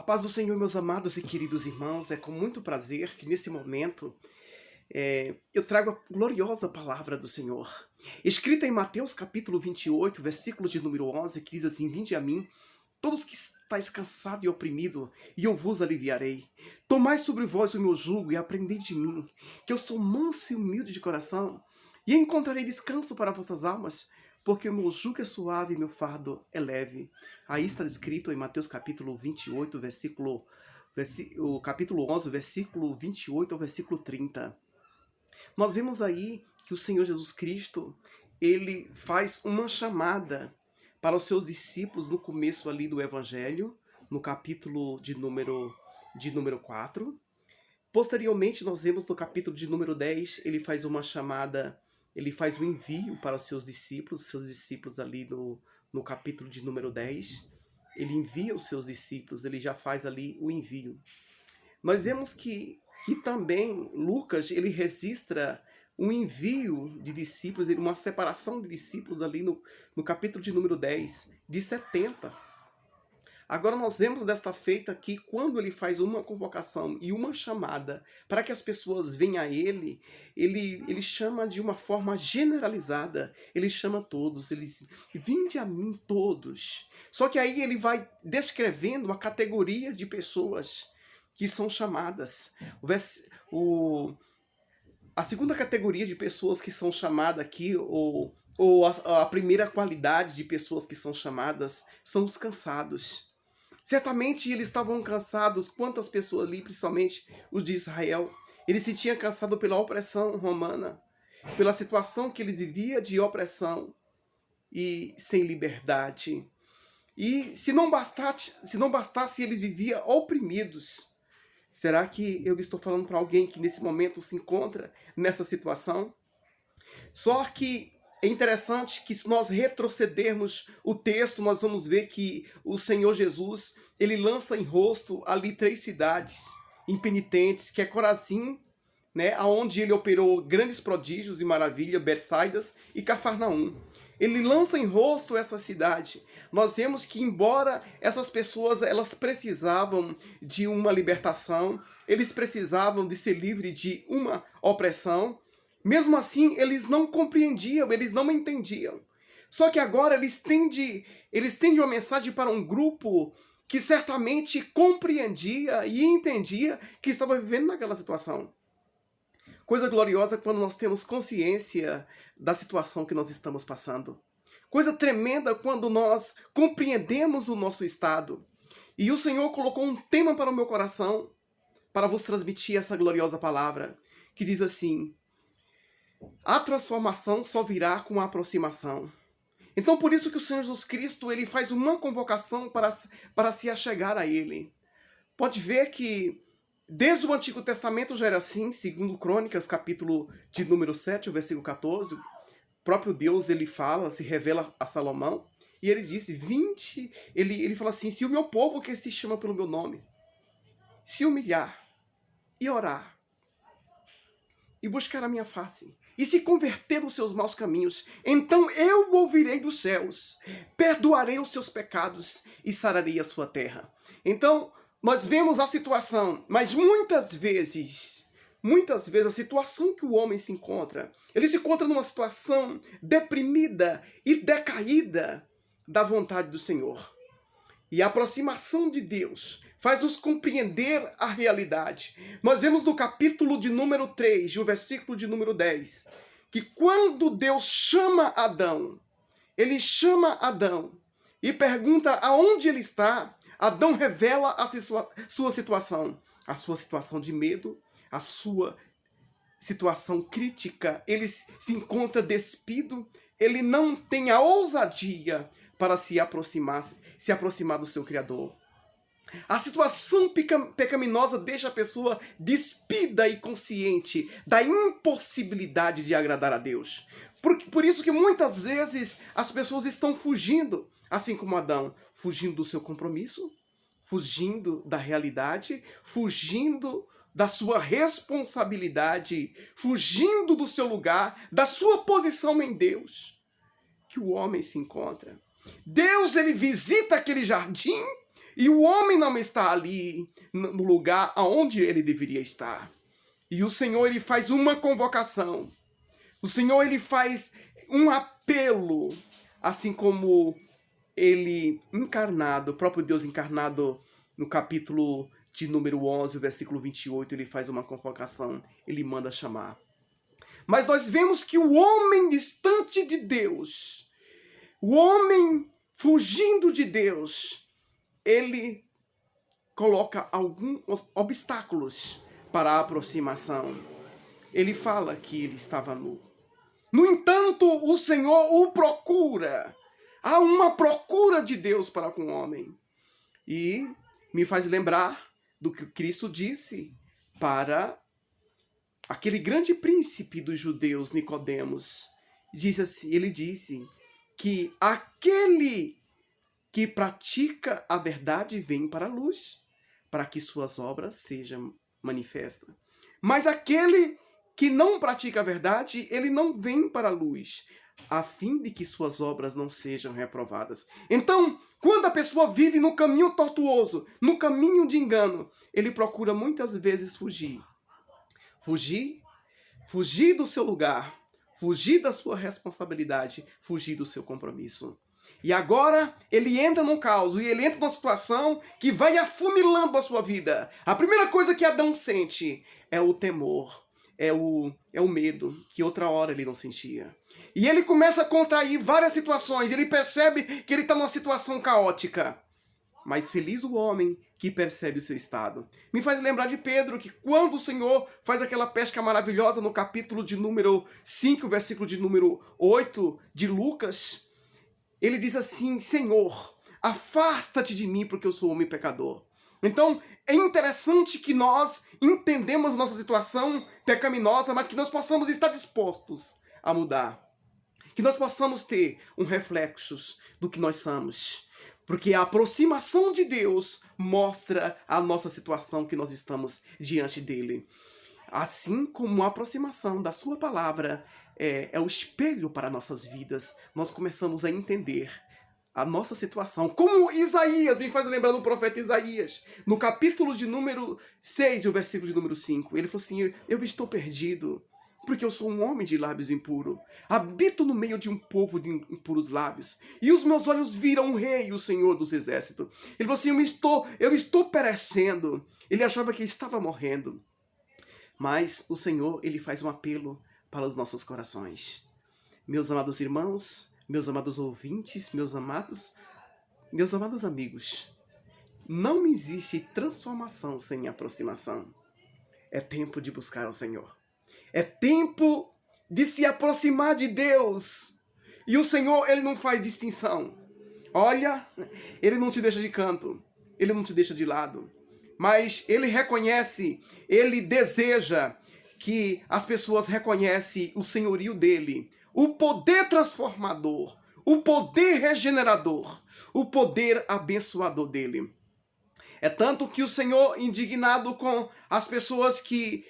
paz do Senhor, meus amados e queridos irmãos, é com muito prazer que nesse momento eu trago a gloriosa palavra do Senhor, escrita em Mateus capítulo 28, versículo de número 11, que diz assim: Vinde a mim, todos que estáis cansados e oprimidos, e eu vos aliviarei. Tomai sobre vós o meu jugo e aprendei de mim, que eu sou manso e humilde de coração, e encontrarei descanso para vossas almas, porque o meu jugo é suave e meu fardo é leve. Aí está escrito em Mateus capítulo 28, o capítulo 11, versículo 28 ao versículo 30. Nós vemos aí que o Senhor Jesus Cristo, ele faz uma chamada para os seus discípulos no começo ali do Evangelho, no capítulo de número 4. Posteriormente, nós vemos no capítulo de número 10, ele faz uma chamada, ele faz um envio para os seus discípulos ali no capítulo de número 10. Ele envia os seus discípulos, ele já faz ali o envio. Nós vemos que também Lucas, ele registra um envio de discípulos, uma separação de discípulos ali no capítulo de número 10, de 70. Agora nós vemos desta feita que quando ele faz uma convocação e uma chamada para que as pessoas venham a ele chama de uma forma generalizada, ele chama todos, ele diz: vinde a mim todos. Só que aí ele vai descrevendo a categoria de pessoas que são chamadas. A segunda categoria de pessoas que são chamadas aqui, ou a primeira qualidade de pessoas que são chamadas, são os cansados. Certamente eles estavam cansados, quantas pessoas ali, principalmente os de Israel, eles se tinham cansado pela opressão romana, pela situação que eles viviam de opressão e sem liberdade. E se não bastasse eles viviam oprimidos. Será que eu estou falando para alguém que nesse momento se encontra nessa situação? Só que é interessante que, se nós retrocedermos o texto, nós vamos ver que o Senhor Jesus, ele lança em rosto ali 3 cidades impenitentes, que é Corazim, né, onde ele operou grandes prodígios e maravilhas, Betsaidas e Cafarnaum. Ele lança em rosto essa cidade. Nós vemos que, embora essas pessoas elas precisavam de uma libertação, eles precisavam de ser livres de uma opressão, mesmo assim eles não compreendiam, eles não entendiam. Só que agora eles tendem uma mensagem para um grupo que certamente compreendia e entendia que estava vivendo naquela situação. Coisa gloriosa quando nós temos consciência da situação que nós estamos passando. Coisa tremenda quando nós compreendemos o nosso estado. E o Senhor colocou um tema para o meu coração para vos transmitir essa gloriosa palavra, que diz assim: a transformação só virá com a aproximação. Então, por isso que o Senhor Jesus Cristo, ele faz uma convocação para se achegar a ele. Pode ver que desde o Antigo Testamento já era assim, segundo Crônicas, capítulo de número 7, o versículo 14, o próprio Deus, ele fala, se revela a Salomão, e ele disse: vinde, ele fala assim: se o meu povo, que se chama pelo meu nome, se humilhar e orar, e buscar a minha face, e se converter dos seus maus caminhos, então eu ouvirei dos céus, perdoarei os seus pecados e sararei a sua terra. Então, nós vemos a situação, mas muitas vezes a situação que o homem se encontra, ele se encontra numa situação deprimida e decaída da vontade do Senhor. E a aproximação de Deus faz-nos compreender a realidade. Nós vemos no capítulo de número 3, o versículo de número 10, que quando Deus chama Adão, ele chama Adão e pergunta aonde ele está. Adão revela a sua situação, a sua situação de medo, a sua situação crítica. Ele se encontra despido, ele não tem a ousadia para se aproximar do seu Criador. A situação pecaminosa deixa a pessoa despida e consciente da impossibilidade de agradar a Deus. Por isso que muitas vezes as pessoas estão fugindo, assim como Adão, fugindo do seu compromisso, fugindo da realidade, fugindo da sua responsabilidade, fugindo do seu lugar, da sua posição em Deus, que o homem se encontra. Deus, ele visita aquele jardim E o homem não está ali no lugar aonde ele deveria estar. E o Senhor, ele faz uma convocação. O Senhor, ele faz um apelo, assim como ele encarnado, o próprio Deus encarnado, no capítulo de número 11, versículo 28, ele faz uma convocação, ele manda chamar. Mas nós vemos que o homem distante de Deus, o homem fugindo de Deus, ele coloca alguns obstáculos para a aproximação. Ele fala que ele estava nu. No entanto, o Senhor o procura. Há uma procura de Deus para com o homem. E me faz lembrar do que Cristo disse para aquele grande príncipe dos judeus, Nicodemos. Ele disse que aquele que pratica a verdade vem para a luz, para que suas obras sejam manifestas. Mas aquele que não pratica a verdade, ele não vem para a luz, a fim de que suas obras não sejam reprovadas. Então, quando a pessoa vive no caminho tortuoso, no caminho de engano, ele procura muitas vezes fugir. Fugir do seu lugar, fugir da sua responsabilidade, fugir do seu compromisso. E agora ele entra num caos, e ele entra numa situação que vai afunilando a sua vida. A primeira coisa que Adão sente é o temor, é o medo, que outra hora ele não sentia. E ele começa a contrair várias situações, ele percebe que ele está numa situação caótica. Mas feliz o homem que percebe o seu estado. Me faz lembrar de Pedro, que quando o Senhor faz aquela pesca maravilhosa no capítulo de número 5, versículo de número 8 de Lucas, ele diz assim: Senhor, afasta-te de mim, porque eu sou homem pecador. Então, é interessante que nós entendemos nossa situação pecaminosa, mas que nós possamos estar dispostos a mudar. Que nós possamos ter um reflexo do que nós somos. Porque a aproximação de Deus mostra a nossa situação que nós estamos diante dele. Assim como a aproximação da sua palavra é o espelho para nossas vidas, nós começamos a entender a nossa situação. Como Isaías, me faz lembrar do profeta Isaías, no capítulo de número 6, o versículo de número 5, ele falou assim: eu estou perdido, porque eu sou um homem de lábios impuros. Habito no meio de um povo de impuros lábios, e os meus olhos viram o Rei, o Senhor dos Exércitos. Ele falou assim: eu estou perecendo. Ele achava que estava morrendo. Mas o Senhor, ele faz um apelo para os nossos corações. Meus amados irmãos, meus amados ouvintes, meus amados amigos, não existe transformação sem aproximação. É tempo de buscar o Senhor. É tempo de se aproximar de Deus. E o Senhor, ele não faz distinção. Olha, ele não te deixa de canto. Ele não te deixa de lado. Mas ele reconhece, ele deseja que as pessoas reconhecem o senhorio dele, o poder transformador, o poder regenerador, o poder abençoador dele. É tanto que o Senhor, indignado com as pessoas que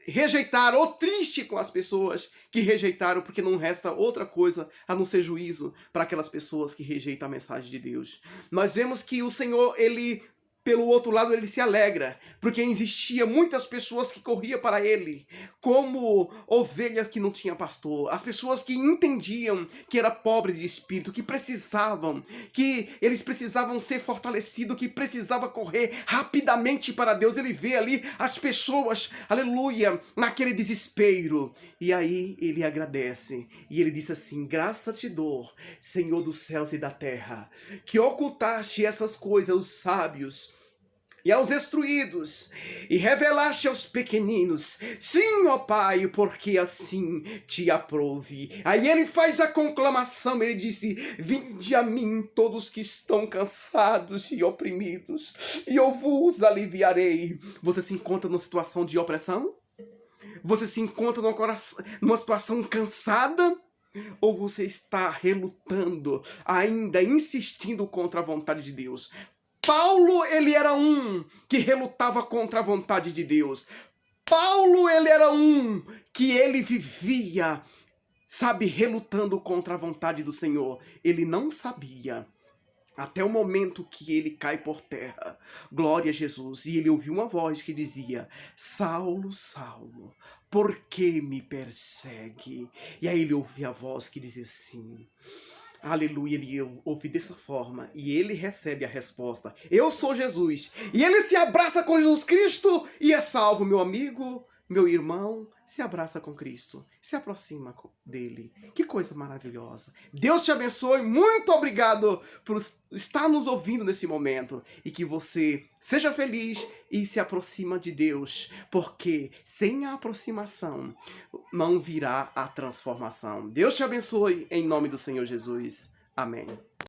rejeitaram, ou triste com as pessoas que rejeitaram, porque não resta outra coisa a não ser juízo para aquelas pessoas que rejeitam a mensagem de Deus. Nós vemos que o Senhor, ele, pelo outro lado, ele se alegra, porque existia muitas pessoas que corriam para ele, como ovelhas que não tinham pastor, as pessoas que entendiam que era pobre de espírito, que eles precisavam ser fortalecidos, que precisavam correr rapidamente para Deus. Ele vê ali as pessoas, aleluia, naquele desespero, e aí ele agradece, e ele diz assim: graças te dou, Senhor dos céus e da terra, que ocultaste essas coisas aos sábios e aos instruídos, e revelaste aos pequeninos. Sim, ó Pai, porque assim te aprouve. Aí ele faz a conclamação, ele disse: vinde a mim todos que estão cansados e oprimidos, e eu vos aliviarei. Você se encontra numa situação de opressão? Você se encontra numa situação cansada? Ou você está relutando, ainda insistindo contra a vontade de Deus? Paulo, ele era um que relutava contra a vontade de Deus. Paulo, ele era um que ele vivia, relutando contra a vontade do Senhor. Ele não sabia até o momento que ele cai por terra. Glória a Jesus. E ele ouviu uma voz que dizia: Saulo, Saulo, por que me persegue? E aí ele ouviu a voz que dizia assim: aleluia, ele ouve dessa forma e ele recebe a resposta: eu sou Jesus. E ele se abraça com Jesus Cristo e é salvo, meu amigo, meu irmão. Se abraça com Cristo, se aproxima dele. Que coisa maravilhosa. Deus te abençoe. Muito obrigado por estar nos ouvindo nesse momento e que você seja feliz e se aproxima de Deus, porque sem a aproximação não virá a transformação. Deus te abençoe em nome do Senhor Jesus. Amém.